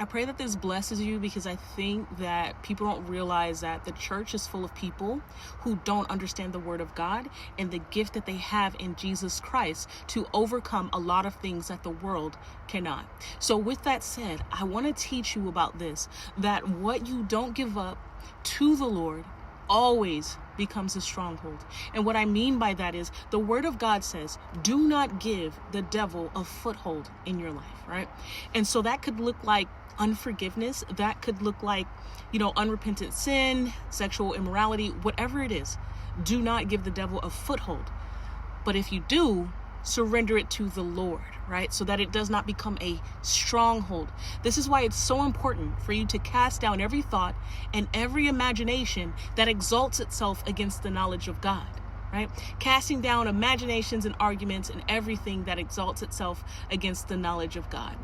I pray that this blesses you, because I think that people don't realize that the church is full of people who don't understand the word of God and the gift that they have in Jesus Christ to overcome a lot of things that the world cannot. So with that said, I want to teach you about this, that what you don't give up to the Lord always becomes a stronghold. And what I mean by that is the word of God says, do not give the devil a foothold in your life, right? And so that could look like unforgiveness. That could look like, unrepentant sin, sexual immorality, whatever it is. Do not give the devil a foothold. But if you do, surrender it to the Lord, right? So that it does not become a stronghold. This is why it's so important for you to cast down every thought and every imagination that exalts itself against the knowledge of God, right? Casting down imaginations and arguments and everything that exalts itself against the knowledge of God.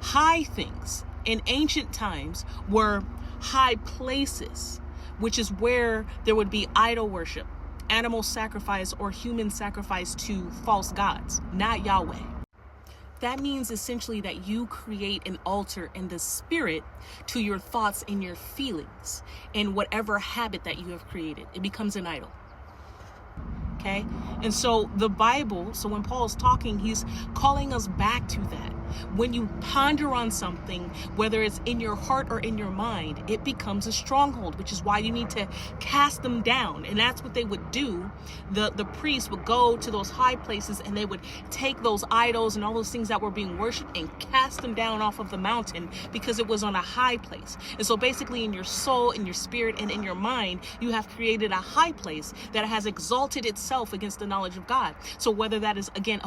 High things in ancient times were high places, which is where there would be idol worship, animal sacrifice, or human sacrifice to false gods, not Yahweh. That means essentially that you create an altar in the spirit to your thoughts and your feelings and whatever habit that you have created. It becomes an idol. Okay? And so the Bible, so when Paul is talking, he's calling us back to that. When you ponder on something, whether it's in your heart or in your mind, it becomes a stronghold, which is why you need to cast them down. And that's what they would do. The priests would go to those high places and they would take those idols and all those things that were being worshipped and cast them down off of the mountain, because it was on a high place. And so basically in your soul, in your spirit, and in your mind, you have created a high place that has exalted itself against the knowledge of God. So whether that is, again,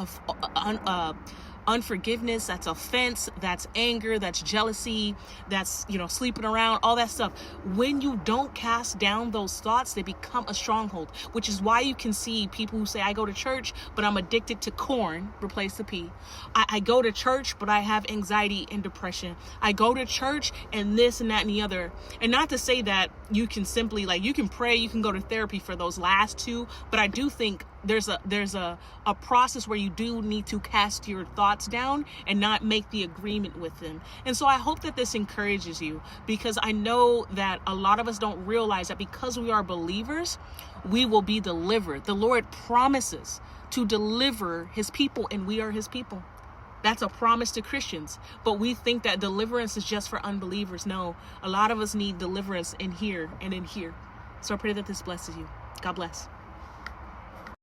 unforgiveness, that's offense, that's anger, that's jealousy, that's, sleeping around, all that stuff. When you don't cast down those thoughts, they become a stronghold, which is why you can see people who say, I go to church, but I'm addicted to corn, replace the P. I go to church, but I have anxiety and depression. I go to church and this and that and the other. And not to say that you can simply, you can pray, you can go to therapy for those last two, but I do think there's a process where you do need to cast your thoughts down and not make the agreement with them. And so I hope that this encourages you, because I know that a lot of us don't realize that because we are believers, we will be delivered. The Lord promises to deliver his people, and we are his people. That's a promise to Christians. But we think that deliverance is just for unbelievers. No, a lot of us need deliverance in here and in here. So I pray that this blesses you. God bless.